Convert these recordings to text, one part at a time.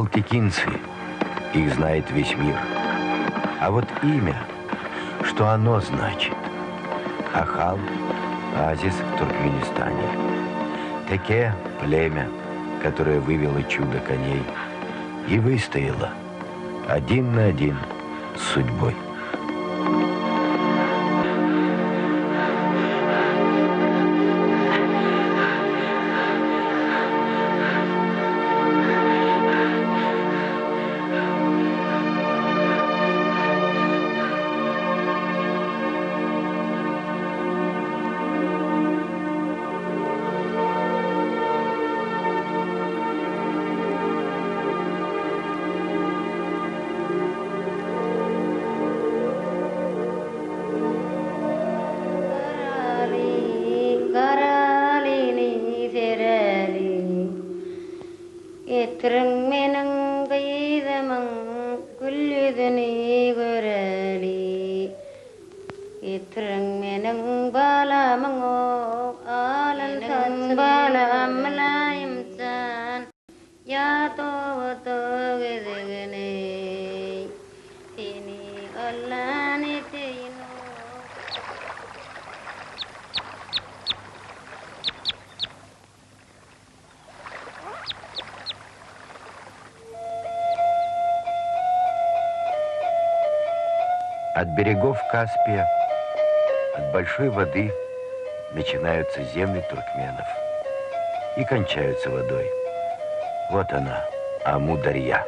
Халтыкинцы, их знает весь мир. А вот имя, что оно значит? Ахал, оазис в Туркменистане. Теке – племя, которое вывело чудо коней и выстояло один на один с судьбой. От берегов Каспия, от большой воды начинаются земли туркменов и кончаются водой. Вот она, Амударья.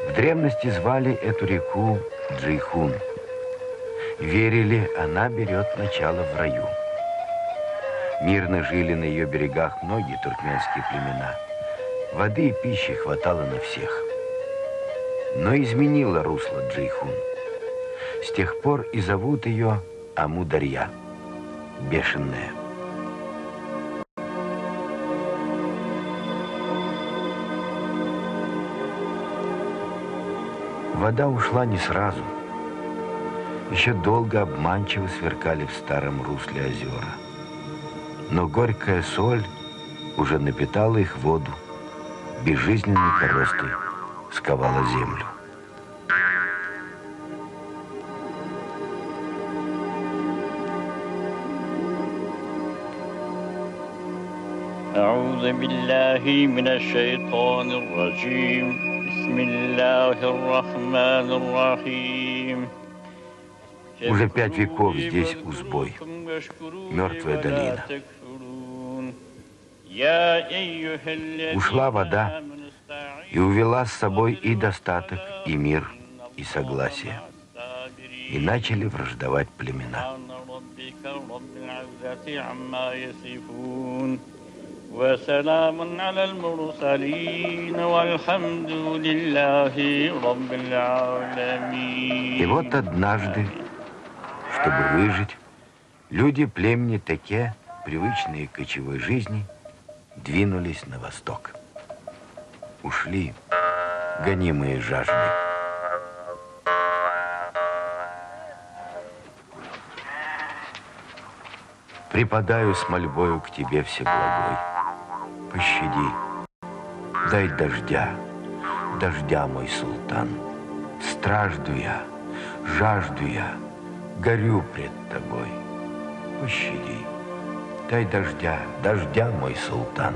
В древности звали эту реку Джейхун. Верили, она берет начало в раю. Мирно жили на ее берегах многие туркменские племена. Воды и пищи хватало на всех. Но изменила русло Джейхун. С тех пор и зовут ее Амударья, бешеная. Вода ушла не сразу. Еще долго обманчиво сверкали в старом русле озера. Но горькая соль уже напитала их воду, безжизненной коростой сковала землю. أعوذ بالله من الشيطان الرجيم بسم الله الرحمن الرحيم. Уже 5 веков здесь узбой, мертвая долина. Ушла вода и увела с собой и достаток, и мир, и согласие. И начали враждовать племена. وسلام على المرسلين والحمد لله رب العالمين. И вот однажды, чтобы выжить, люди племени Теке, привычные к кочевой жизни, двинулись на восток. Ушли, гонимые жаждой. Припадаю с мольбою к тебе, Всеблагой. Пощади, дай дождя, дождя, мой султан. Стражду я, жажду я, горю пред тобой. Пощади, дай дождя, дождя, мой султан.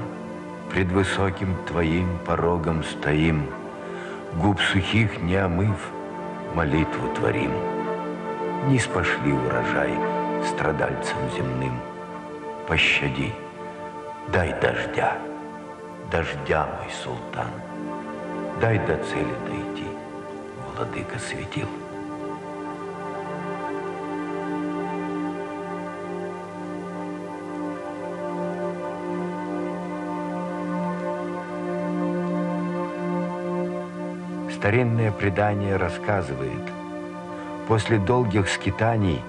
Пред высоким твоим порогом стоим, губ сухих не омыв, молитву творим. Низ пошли урожай страдальцам земным. Пощади, дай дождя, дождя, мой султан. Дай до цели дойти, владыка светил. Старинное предание рассказывает, после долгих скитаний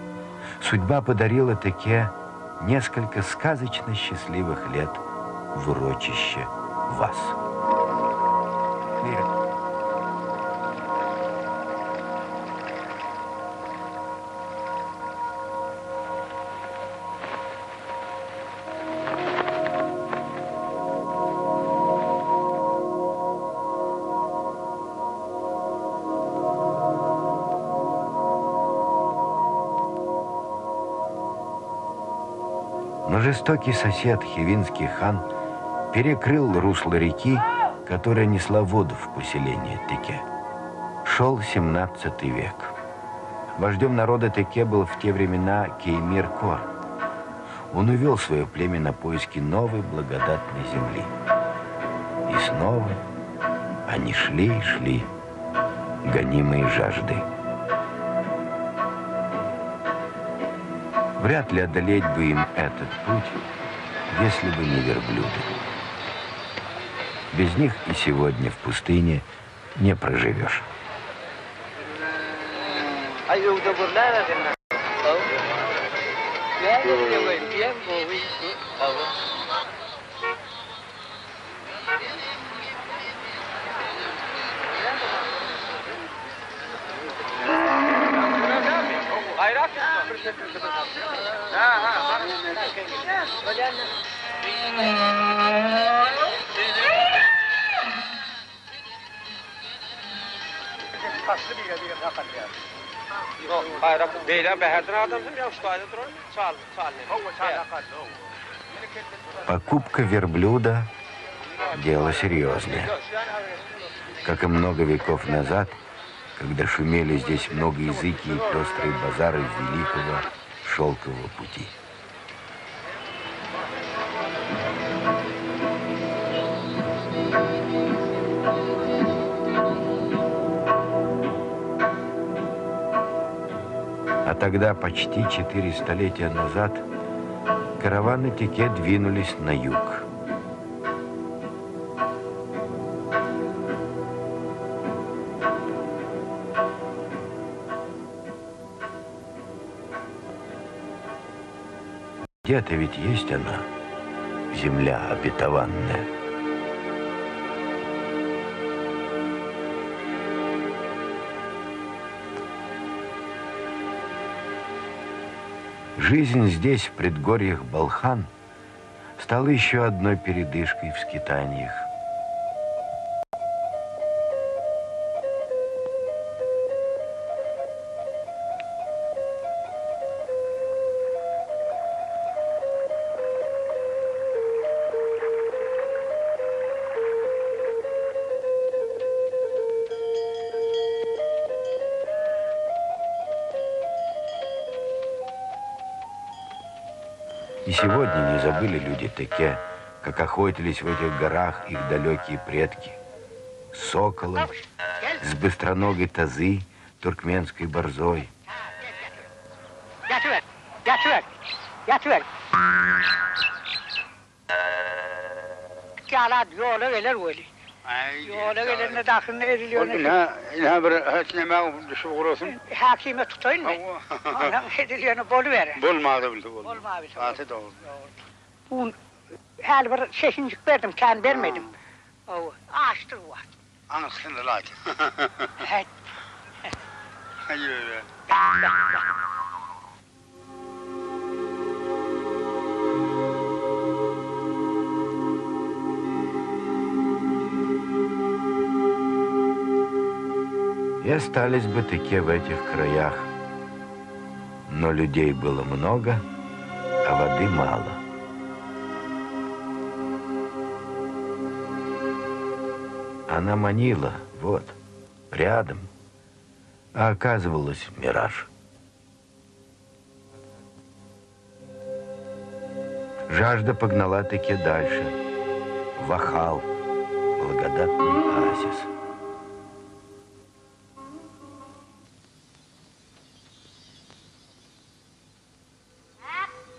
судьба подарила Теке несколько сказочно счастливых лет в урочище Вас. Но жестокий сосед, хивинский хан, перекрыл русло реки, которая несла воду в поселение Теке. Шел 17 век. Вождем народа Теке был в те времена Кеймир Кор. Он увел свое племя на поиски новой благодатной земли. И снова они шли и шли, гонимые жаждой. Вряд ли одолеть бы им этот путь, если бы не верблюды. Без них и сегодня в пустыне не проживешь. Покупка верблюда – дело серьезное. Как и много веков назад, когда шумели здесь многоязыкие и пестрые базары великого шелкового пути. А тогда, почти 4 столетия назад, караваны Теке двинулись на юг. Где-то ведь есть она, земля обетованная. Жизнь здесь, в предгорьях Балхан, стала еще одной передышкой в скитаниях. И сегодня не забыли люди Теке, как охотились в этих горах их далекие предки. С соколом, с быстроногой тазы, туркменской борзой. Yola gelene daxilini ediliyor. İnha bir haçne ma şu olsun. Hakime tutayım mı? Ona ediliyor bol ver. Bolmadı bildi bol. Olmadı. Atı doğru. Un hal bir şehincik verdim, kan vermedim. O açtır var. Anasını da lat. Hey. Hayır. И остались бы Теке в этих краях. Но людей было много, а воды мало. Она манила, вот, рядом, а оказывалось мираж. Жажда погнала Теке дальше, в Ахал, благодатный оазис.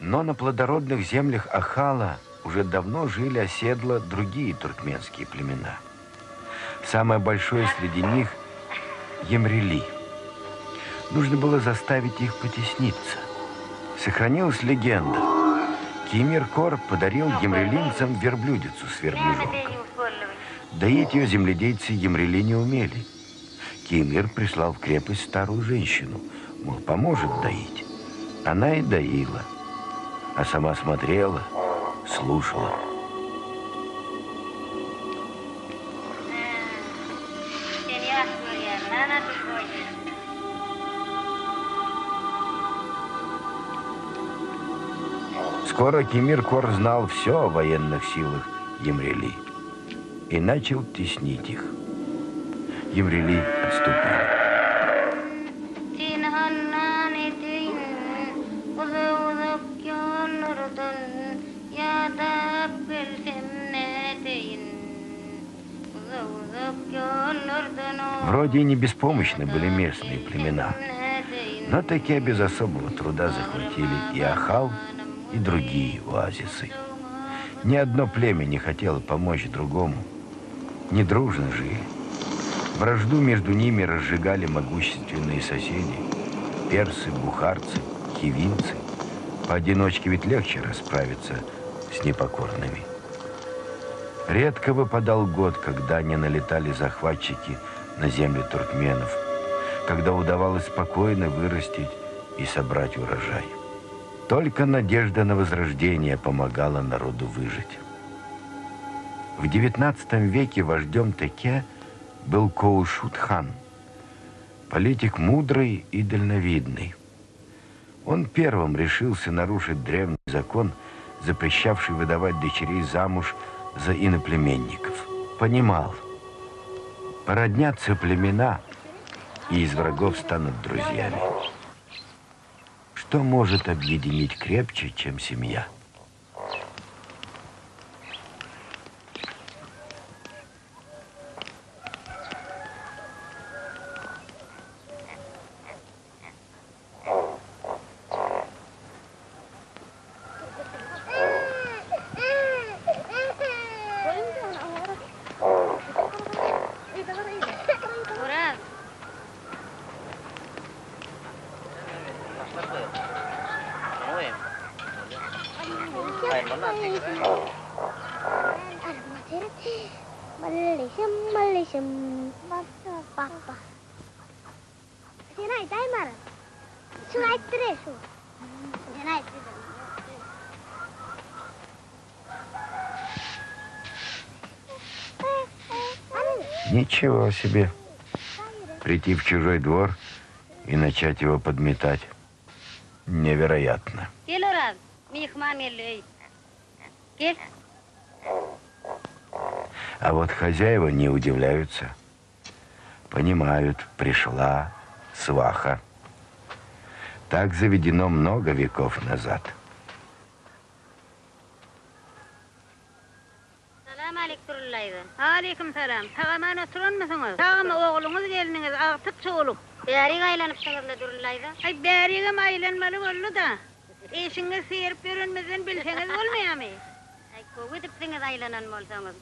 Но на плодородных землях Ахала уже давно жили оседло другие туркменские племена. Самое большое среди них – Емрели. Нужно было заставить их потесниться. Сохранилась легенда. Кеймир Кор подарил емрелинцам верблюдицу с верблюжонком. Доить ее земледельцы Емрели не умели. Кеймир прислал в крепость старую женщину, мол, поможет доить. Она и доила. А сама смотрела, слушала. Скоро Кемир-Кор знал все о военных силах Емрели и начал теснить их. Емрели отступили. Вроде и не беспомощны были местные племена, но таки без особого труда захватили и Ахал, и другие оазисы. Ни одно племя не хотело помочь другому, не дружно жили. Вражду между ними разжигали могущественные соседи – персы, бухарцы, хивинцы. Поодиночке ведь легче расправиться с непокорными. Редко выпадал год, когда не налетали захватчики на земли туркменов, когда удавалось спокойно вырастить и собрать урожай. Только надежда на возрождение помогала народу выжить. В XIX веке вождем Теке был Коушут-хан, политик мудрый и дальновидный. Он первым решился нарушить древний закон, запрещавший выдавать дочерей замуж за иноплеменников. Понимал, породнятся племена, и из врагов станут друзьями. Что может объединить крепче, чем семья? Ничего себе. Прийти в чужой двор и начать его подметать. Невероятно. А вот хозяева не удивляются. Понимают, пришла сваха. Так заведено много веков назад. Aleyküm selam. Tağaman oturun musunuz? Tağam oğlunuz geliniz artık çoğuluk. Bäriga aylanıpsınızla durullaydı. Ay bäriga aylanmalı bollu da. Eşiniz seyirip görünmezden bilseniz olmayamı? Ay kovu dipsiniz aylanan bolsanız.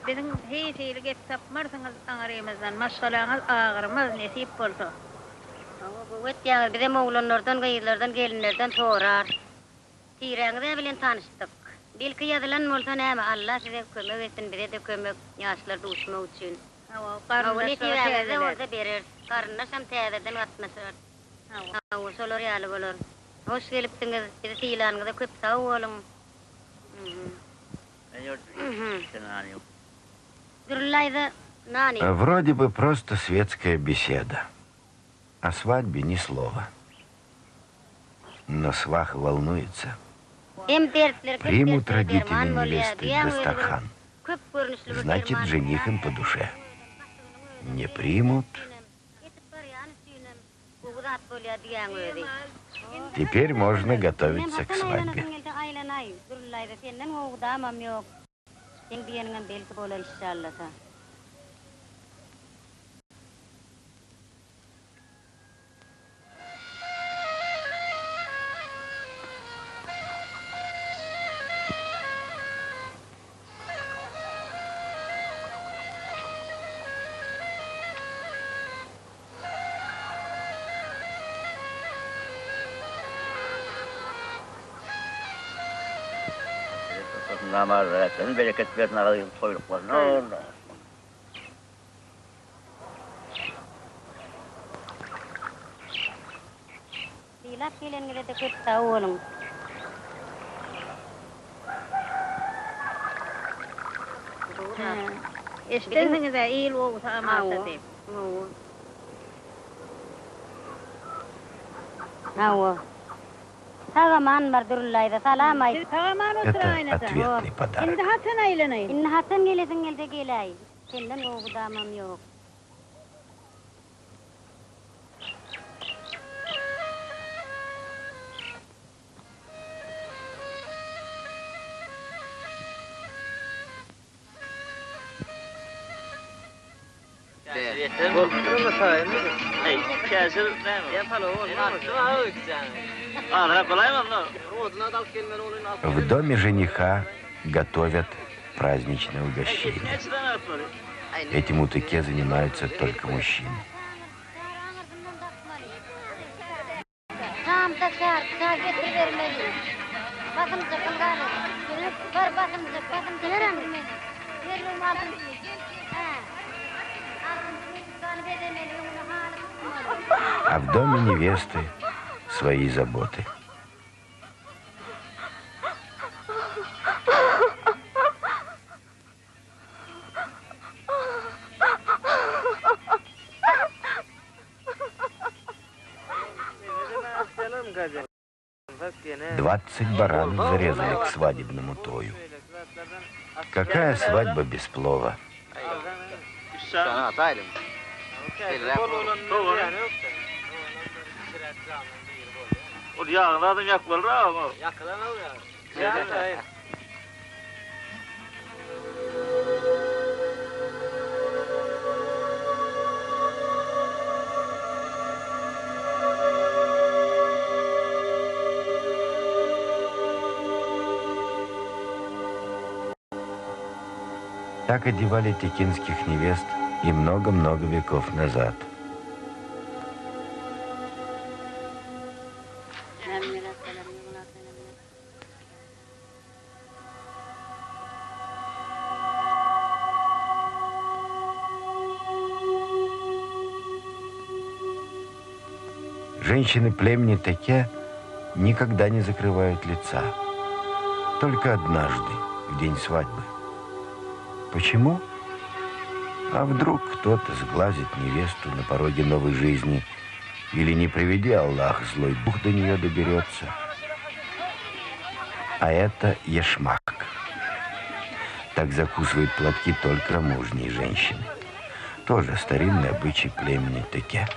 Bizim heysiyle gep tapmarsınız anarımızdan. Maşgalanız ağırımız nesip bolsa. Bu ettiğiniz bize oğlanlardan, kayılardan, gelinlerden sorar. Tiyrağınızda bilen tanıştık. Belki yazılan olsa näme Allah size kömek etsin, bize de kömek yaşlar duşmak için. Oğlu tiyrağınızda orada verir. Karınlaşam täzeden atmasar. O solar yalı bolur. Hoş gelipsiniz, bize tiyrağınızda köp sağ olun. Вроде бы просто светская беседа. О свадьбе ни слова. Но сваха волнуется. Примут родители невесты Дастархан. Значит, жених им по душе. Не примут. Теперь можно готовиться к свадьбе. Namaz versin, bereket versin ağayım soyluklarına. Allah. Dilap gelen gele de köp sağ olun. İştenize iyi olsa amasatayım. Sağaman bardurlayda salamay. Это ответный подарок. İnne hatın gelesin elde gelay. Senden oğudamam yok. В доме жениха готовят праздничное угощение. Этим у Теке занимаются только мужчины. Tam takar, getir vermeli. Basım sıkılgar. Var basım sıkılgar. Veririm altın. А в доме невесты свои заботы. «20 баранов зарезали к свадебному тою». Какая свадьба без плова? Так одевали текинских невест и много-много веков назад. Женщины племени Теке никогда не закрывают лица. Только однажды, в день свадьбы. Почему? А вдруг кто-то сглазит невесту на пороге новой жизни, или, не приведи Аллах, злой дух до нее доберется. А это ешмак. Так закусывают платки только замужние женщины. Тоже старинный обычай племени Теке.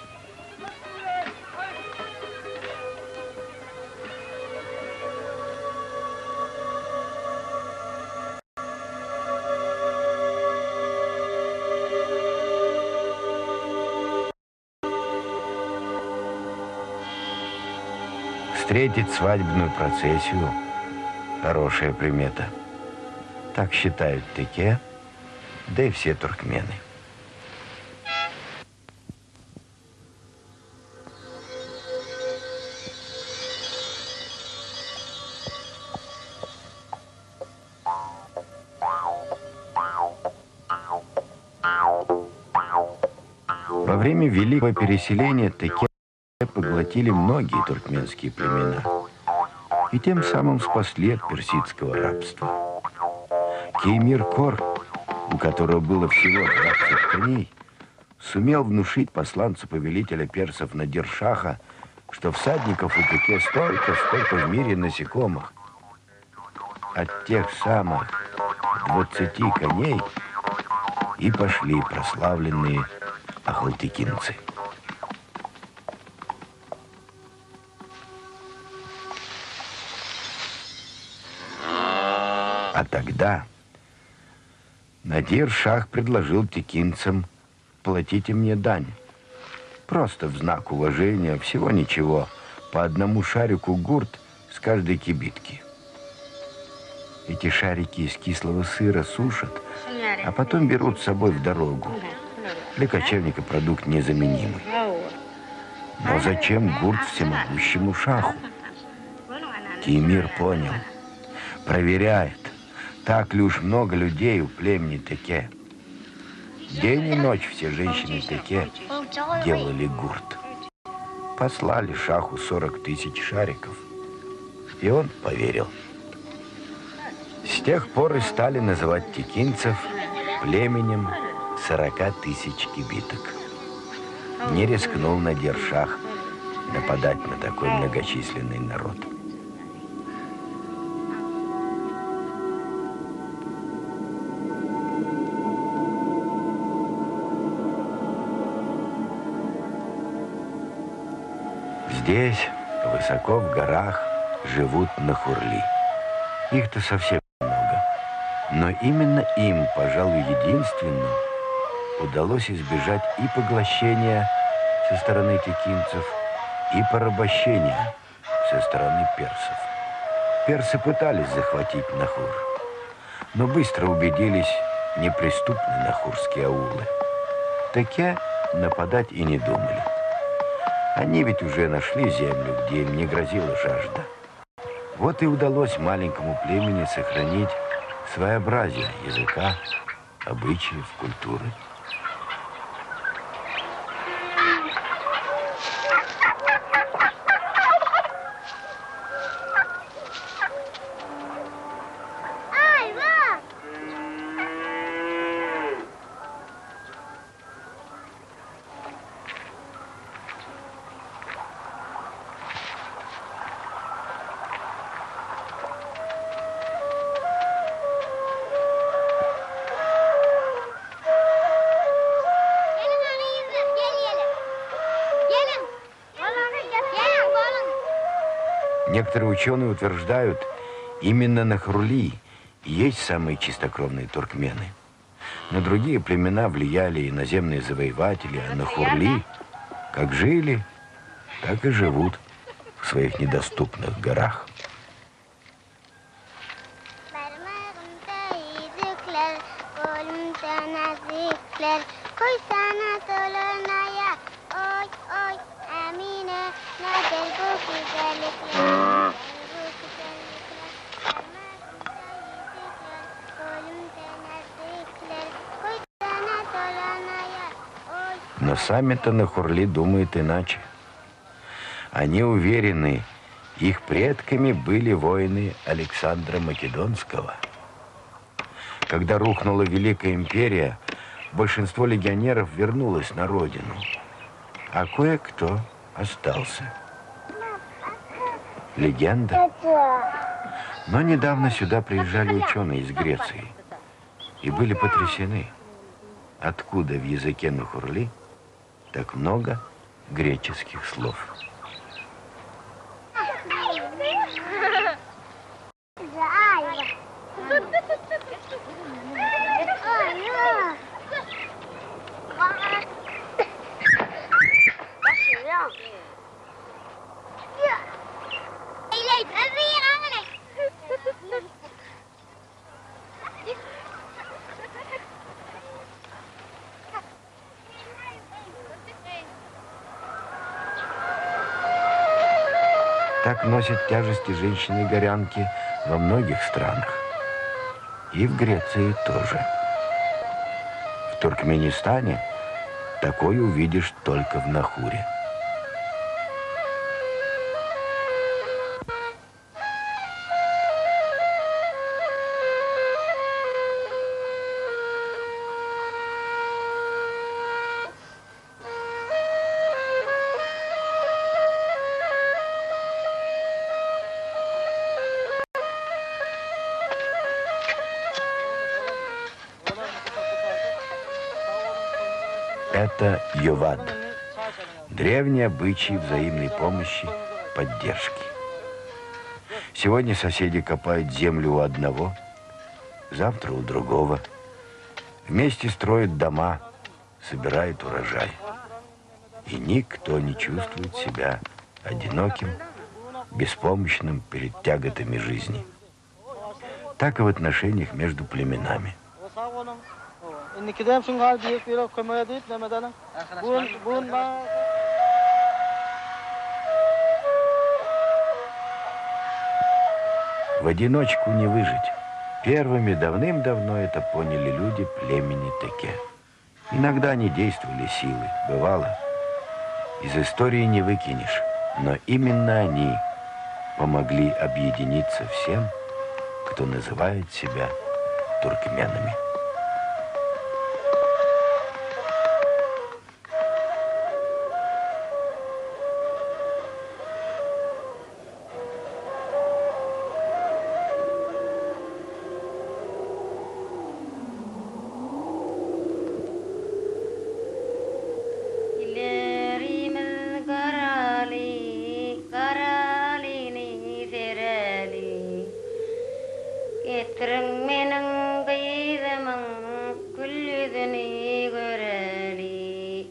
Встретить свадебную процессию – хорошая примета. Так считают Теке, да и все туркмены. Во время Великого переселения Теке поглотили многие туркменские племена и тем самым спасли от персидского рабства. Кеймир Кор, у которого было всего 20 коней, сумел внушить посланцу повелителя персов Надир-Шаха, что всадников у Теке столько, сколько в мире насекомых. От тех самых 20 коней и пошли прославленные ахалтекинцы. А тогда Надир-Шах предложил текинцам: платите мне дань. Просто в знак уважения, всего ничего, по одному шарику гурт с каждой кибитки. Эти шарики из кислого сыра сушат, а потом берут с собой в дорогу. Для кочевника продукт незаменимый. Но зачем гурт всемогущему шаху? Кеймир понял, проверяет, так ли уж много людей у племени Теке. День и ночь все женщины Теке делали гурт. Послали шаху 40 000 шариков, и он поверил. С тех пор и стали называть текинцев племенем 40 000 кибиток. не рискнул на Дершах нападать на такой многочисленный народ. Здесь, высоко в горах, живут нахурли. Их-то совсем много. Но именно им, пожалуй, единственным, удалось избежать и поглощения со стороны текинцев, и порабощения со стороны персов. Персы пытались захватить Нахур, но быстро убедились, неприступны нахурские аулы. Таке нападать и не думали. Они ведь уже нашли землю, где им не грозила жажда. Вот и удалось маленькому племени сохранить своеобразие языка, обычаев, культуры. Некоторые ученые утверждают, именно нахурли есть самые чистокровные туркмены. На другие племена влияли иноземные завоеватели, а нахурли как жили, так и живут в своих недоступных горах. Но сами-то нахурли думают иначе. Они уверены, их предками были воины Александра Македонского. Когда рухнула Великая империя, большинство легионеров вернулось на родину, а кое-кто остался. Легенда. Но недавно сюда приезжали ученые из Греции и были потрясены, откуда в языке нахурли так много греческих слов. Так носят тяжести женщины-горянки во многих странах. И в Греции тоже. В Туркменистане такое увидишь только в Нахуре. Это Йовад. Древний обычай взаимной помощи, поддержки. Сегодня соседи копают землю у одного, завтра у другого. Вместе строят дома, собирают урожай. И никто не чувствует себя одиноким, беспомощным перед тяготами жизни. Так и в отношениях между племенами. В одиночку не выжить. Первыми давным-давно это поняли люди племени Теке. Иногда они действовали силой, бывало. Из истории не выкинешь, но именно они помогли объединиться всем, кто называет себя туркменами. Getireng meneng gaydamang güllüdüni göreli.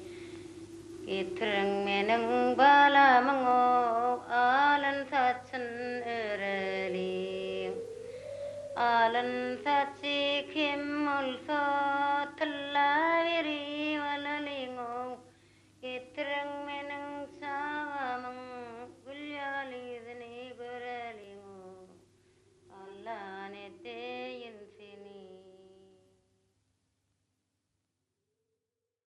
Getireng meneng balamang o alan saçın öreli. Alan saçı kim olsa tıllavi